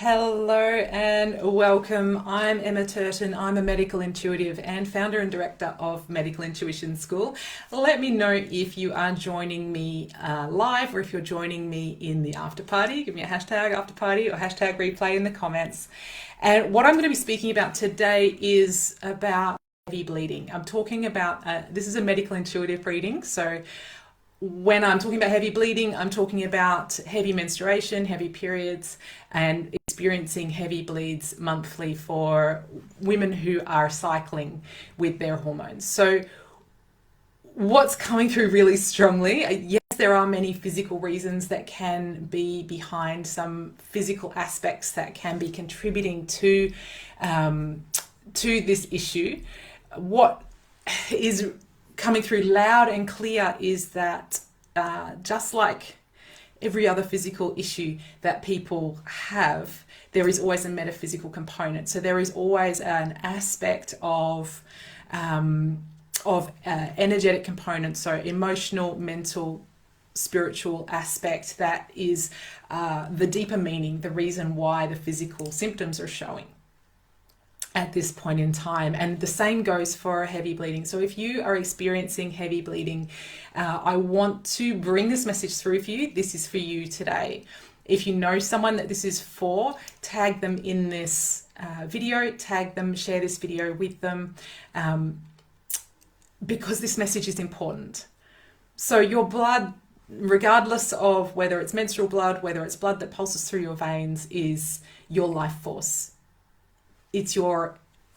Hello and welcome. I'm Emma Turton. I'm a medical intuitive and founder and director of Medical Intuition School. Let me know if you are joining me live or if you're joining me in the after party. Give me a hashtag after party or hashtag replay in the comments. And what I'm going to be speaking about today is about heavy bleeding. I'm talking about, this is a medical intuitive reading, so when I'm talking about heavy bleeding, I'm talking about heavy menstruation, heavy periods, and experiencing heavy bleeds monthly for women who are cycling with their hormones. So what's coming through really strongly, yes, there are many physical reasons that can be behind some physical aspects that can be contributing to this issue. What is coming through loud and clear is that just like every other physical issue that people have, there is always a metaphysical component. So there is always an aspect of energetic components, so emotional, mental, spiritual aspect that is the deeper meaning, the reason why the physical symptoms are showing at this point in time. And the same goes for heavy bleeding. So if you are experiencing heavy bleeding, I want to bring this message through for you. This is for you today. If you know someone that this is for, tag them in this video, tag them, share this video with them, because this message is important. So your blood, regardless of whether it's menstrual blood, whether it's blood that pulses through your veins, is your life force. It's your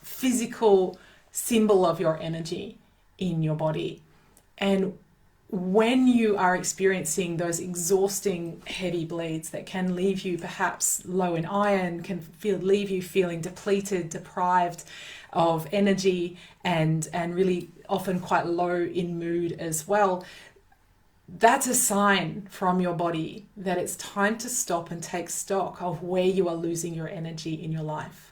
physical symbol of your energy in your body. And when you are experiencing those exhausting heavy bleeds that can leave you perhaps low in iron, can leave you feeling depleted, deprived of energy, and really often quite low in mood as well, that's a sign from your body that it's time to stop and take stock of where you are losing your energy in your life.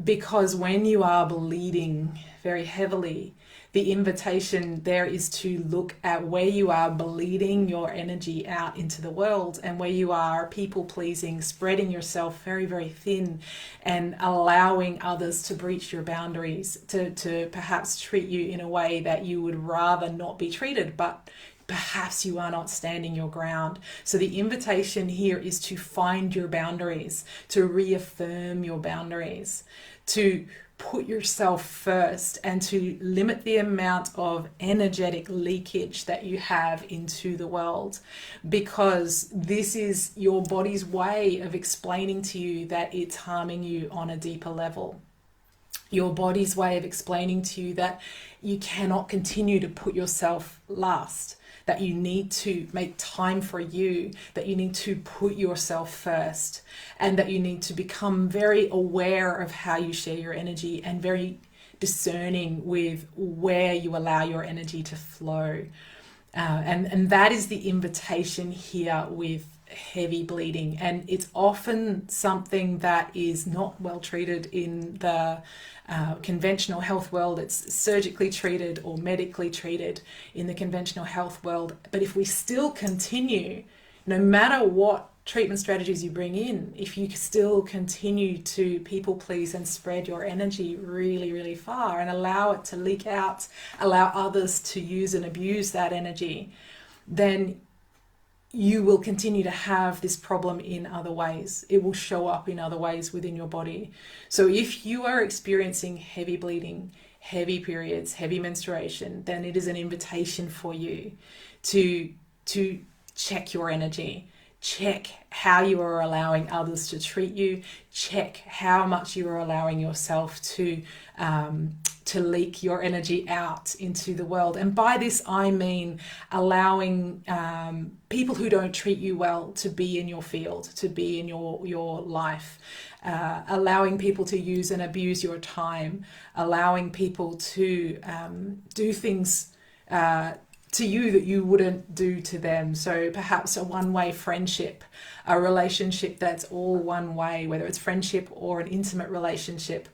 Because when you are bleeding very heavily, the invitation there is to look at where you are bleeding your energy out into the world, and where you are people pleasing, spreading yourself very, very thin, and allowing others to breach your boundaries, to perhaps treat you in a way that you would rather not be treated, but perhaps you are not standing your ground. So the invitation here is to find your boundaries, to reaffirm your boundaries, to put yourself first, and to limit the amount of energetic leakage that you have into the world, because this is your body's way of explaining to you that it's harming you on a deeper level. Your body's way of explaining to you that you cannot continue to put yourself last, that you need to make time for you, that you need to put yourself first, and that you need to become very aware of how you share your energy and very discerning with where you allow your energy to flow. And that is the invitation here with heavy bleeding. And it's often something that is not well treated in the conventional health world. It's surgically treated or medically treated in the conventional health world. But if we still continue, no matter what treatment strategies you bring in, if you still continue to people please and spread your energy really, really far and allow it to leak out, allow others to use and abuse that energy, then you will continue to have this problem in other ways. It will show up in other ways within your body. So if you are experiencing heavy bleeding, heavy periods, heavy menstruation, then it is an invitation for you to check your energy. Check how you are allowing others to treat you. Check how much you are allowing yourself to leak your energy out into the world. And by this, I mean allowing people who don't treat you well to be in your field, to be in your life, allowing people to use and abuse your time, allowing people to do things to you that you wouldn't do to them. So perhaps a one-way friendship, a relationship that's all one way, whether it's friendship or an intimate relationship,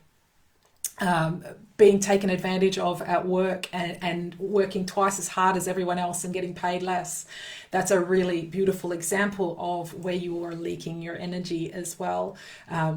being taken advantage of at work, and working twice as hard as everyone else and getting paid less. That's a really beautiful example of where you are leaking your energy as well.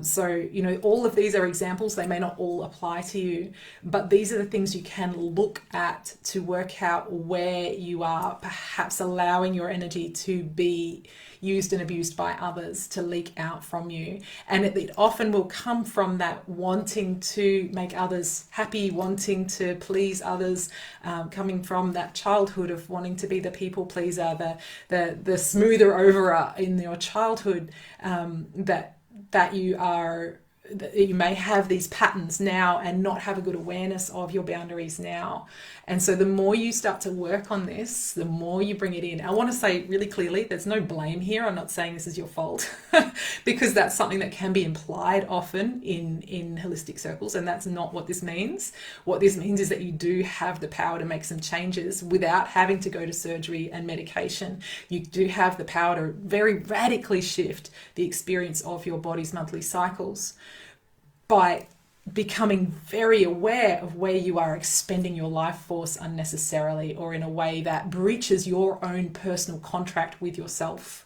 So, you know, all of these are examples. They may not all apply to you, but these are the things you can look at to work out where you are perhaps allowing your energy to be used and abused by others, to leak out from you. And it often will come from that wanting to make others happy, wanting to please others, coming from that childhood of wanting to be the people pleaser, the smoother over in your childhood, that you may have these patterns now and not have a good awareness of your boundaries now. And so the more you start to work on this, the more you bring it in. I want to say really clearly, there's no blame here. I'm not saying this is your fault because that's something that can be implied often in holistic circles, and that's not what this means. What this means is that you do have the power to make some changes without having to go to surgery and medication. You do have the power to very radically shift the experience of your body's monthly cycles by becoming very aware of where you are expending your life force unnecessarily, or in a way that breaches your own personal contract with yourself.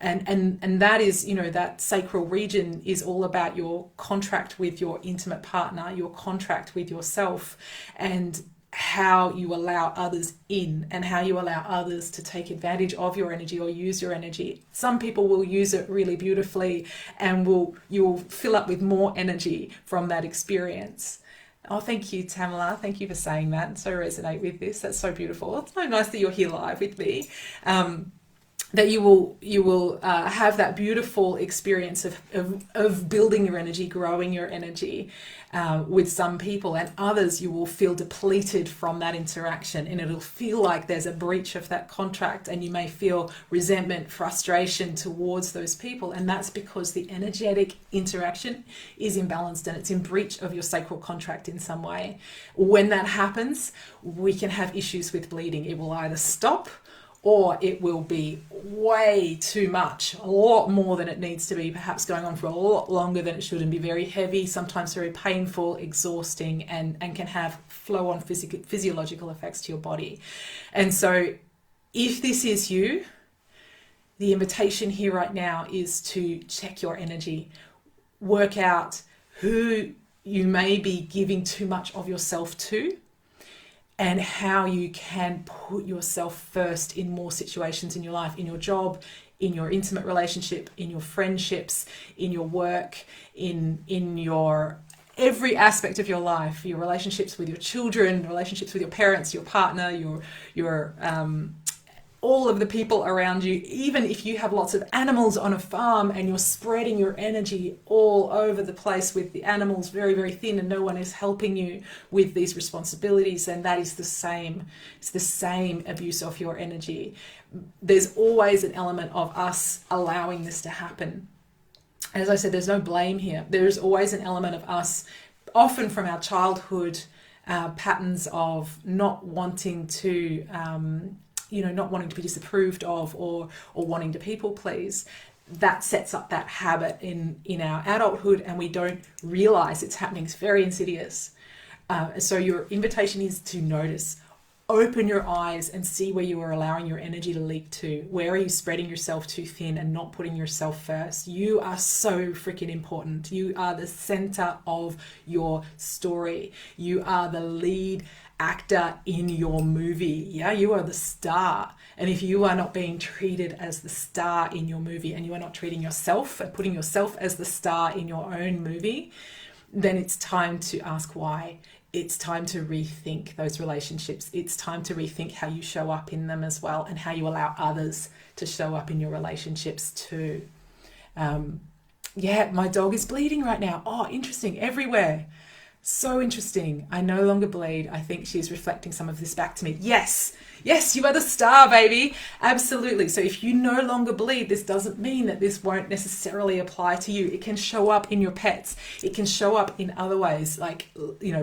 And that is, you know, that sacral region is all about your contract with your intimate partner, your contract with yourself, and how you allow others in, and how you allow others to take advantage of your energy or use your energy. Some people will use it really beautifully, and you will fill up with more energy from that experience. Oh, thank you, Tamala. Thank you for saying that. And so resonate with this. That's so beautiful. It's so nice that you're here live with me. That you will have that beautiful experience of building your energy, growing your energy with some people, and others you will feel depleted from that interaction, and it'll feel like there's a breach of that contract, and you may feel resentment, frustration towards those people, and that's because the energetic interaction is imbalanced and it's in breach of your sacral contract in some way. When that happens, we can have issues with bleeding. It will either stop, or it will be way too much, a lot more than it needs to be, perhaps going on for a lot longer than it should, and be very heavy, sometimes very painful, exhausting, and can have flow-on physiological effects to your body. And so if this is you, the invitation here right now is to check your energy, work out who you may be giving too much of yourself to, and how you can put yourself first in more situations in your life, in your job, in your intimate relationship, in your friendships, in your work, in your every aspect of your life, your relationships with your children, relationships with your parents, your partner, your all of the people around you. Even if you have lots of animals on a farm and you're spreading your energy all over the place with the animals very, very thin, and no one is helping you with these responsibilities, and that is the same. It's the same abuse of your energy. There's always an element of us allowing this to happen. As I said, there's no blame here. There's always an element of us, often from our childhood, patterns of not wanting to not wanting to be disapproved of, or wanting to people please. That sets up that habit in our adulthood, and we don't realize it's happening. It's very insidious. So your invitation is to notice, open your eyes and see where you are allowing your energy to leak to. Where are you spreading yourself too thin and not putting yourself first? You are so freaking important. You are the center of your story. You are the lead actor in your movie. Yeah, you are the star. And if you are not being treated as the star in your movie, and you are not treating yourself and putting yourself as the star in your own movie, then it's time to ask why. It's time to rethink those relationships. It's time to rethink how you show up in them as well, and how you allow others to show up in your relationships too. My dog is bleeding right now. Oh, interesting. Everywhere. So interesting. I no longer bleed. I think she's reflecting some of this back to me. Yes, you are the star, baby. Absolutely. So if you no longer bleed, this doesn't mean that this won't necessarily apply to you. It can show up in your pets. It can show up in other ways, like,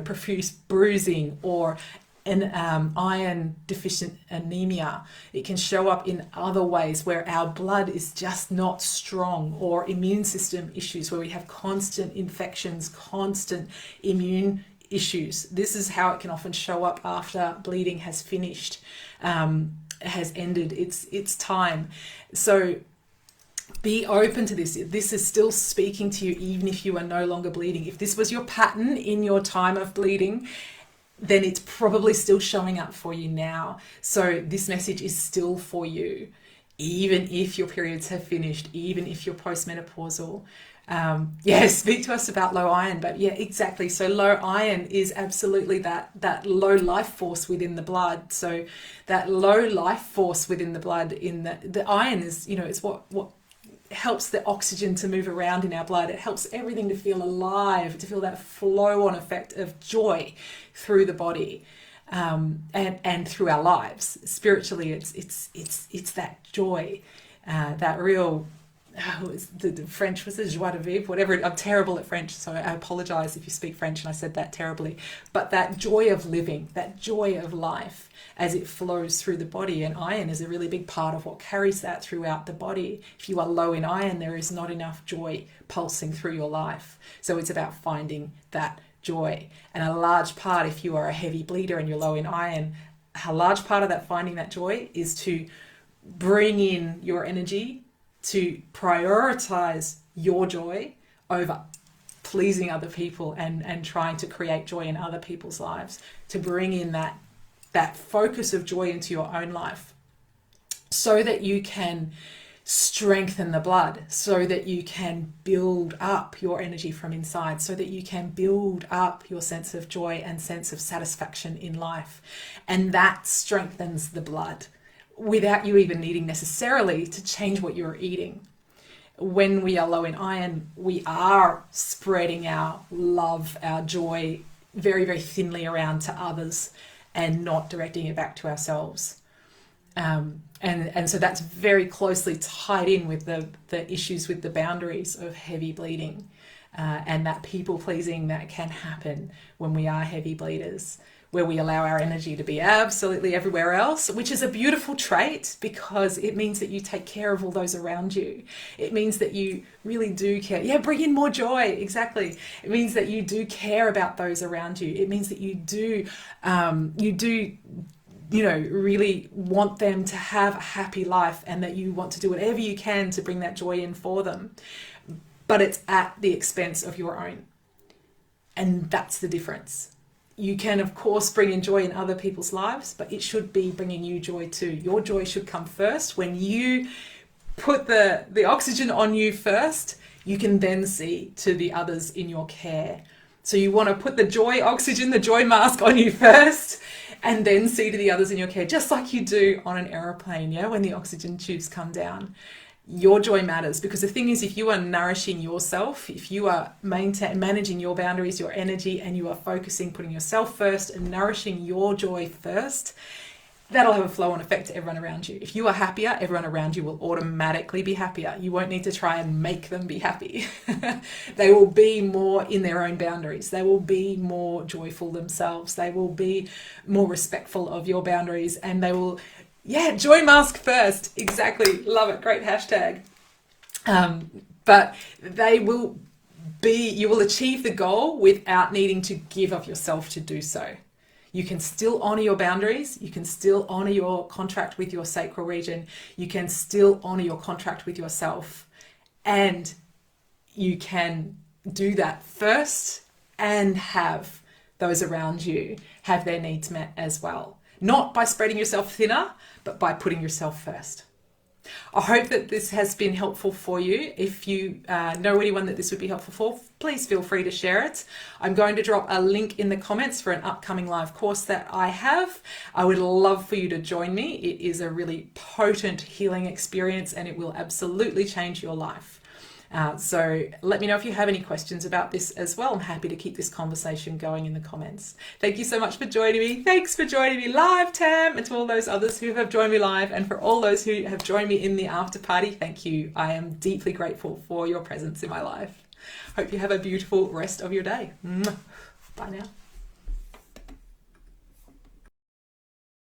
profuse bruising, or an iron deficient anemia. It can show up in other ways where our blood is just not strong, or immune system issues where we have constant infections, constant immune issues. This is how it can often show up after bleeding has finished, has ended its time. So be open to this. This is still speaking to you even if you are no longer bleeding. If this was your pattern in your time of bleeding, then it's probably still showing up for you now. So this message is still for you, even if your periods have finished, even if you're postmenopausal. Speak to us about low iron. But yeah, exactly. So low iron is absolutely that low life force within the blood. So that low life force within the blood, in the iron is, it's what helps the oxygen to move around in our blood. It helps everything to feel alive, to feel that flow on effect of joy through the body, and through our lives. Spiritually, it's that joy, that real. The French was the joie de vivre, whatever. I'm terrible at French, so I apologize if you speak French and I said that terribly. But that joy of living, that joy of life as it flows through the body. And iron is a really big part of what carries that throughout the body. If you are low in iron, there is not enough joy pulsing through your life. So it's about finding that joy. And a large part, if you are a heavy bleeder and you're low in iron, a large part of that finding that joy is to bring in your energy, to prioritize your joy over pleasing other people and trying to create joy in other people's lives, to bring in that focus of joy into your own life, so that you can strengthen the blood, so that you can build up your energy from inside, so that you can build up your sense of joy and sense of satisfaction in life. And that strengthens the blood without you even needing necessarily to change what you're eating. When we are low in iron, we are spreading our love, our joy very, very thinly around to others and not directing it back to ourselves. And so that's very closely tied in with the issues with the boundaries of heavy bleeding, and that people pleasing that can happen when we are heavy bleeders, where we allow our energy to be absolutely everywhere else, which is a beautiful trait because it means that you take care of all those around you. It means that you really do care. Yeah, bring in more joy. Exactly. It means that you do care about those around you. It means that you do really want them to have a happy life, and that you want to do whatever you can to bring that joy in for them. But it's at the expense of your own. And that's the difference. You can, of course, bring in joy in other people's lives, but it should be bringing you joy too. Your joy should come first. When you put the oxygen on you first, you can then see to the others in your care. So you want to put the joy oxygen, the joy mask on you first, and then see to the others in your care, just like you do on an aeroplane, yeah, when the oxygen tubes come down. Your joy matters, because the thing is, if you are nourishing yourself, if you are managing your boundaries, your energy, and you are focusing, putting yourself first and nourishing your joy first, that'll have a flow-on effect to everyone around you. If you are happier, everyone around you will automatically be happier. You won't need to try and make them be happy. They will be more in their own boundaries. They will be more joyful themselves. They will be more respectful of your boundaries, and they will, joy mask first. Exactly. Love it. Great hashtag. But they will be, you will achieve the goal without needing to give of yourself to do so. You can still honor your boundaries. You can still honor your contract with your sacral region. You can still honor your contract with yourself. And you can do that first and have those around you have their needs met as well. Not by spreading yourself thinner, but by putting yourself first. I hope that this has been helpful for you. If you know anyone that this would be helpful for, please feel free to share it. I'm going to drop a link in the comments for an upcoming live course that I have. I would love for you to join me. It is a really potent healing experience, and it will absolutely change your life. So let me know if you have any questions about this as well. I'm happy to keep this conversation going in the comments. Thank you so much for joining me. Thanks for joining me live, Tam, and to all those others who have joined me live, and for all those who have joined me in the after party, thank you. I am deeply grateful for your presence in my life. Hope you have a beautiful rest of your day. Bye now.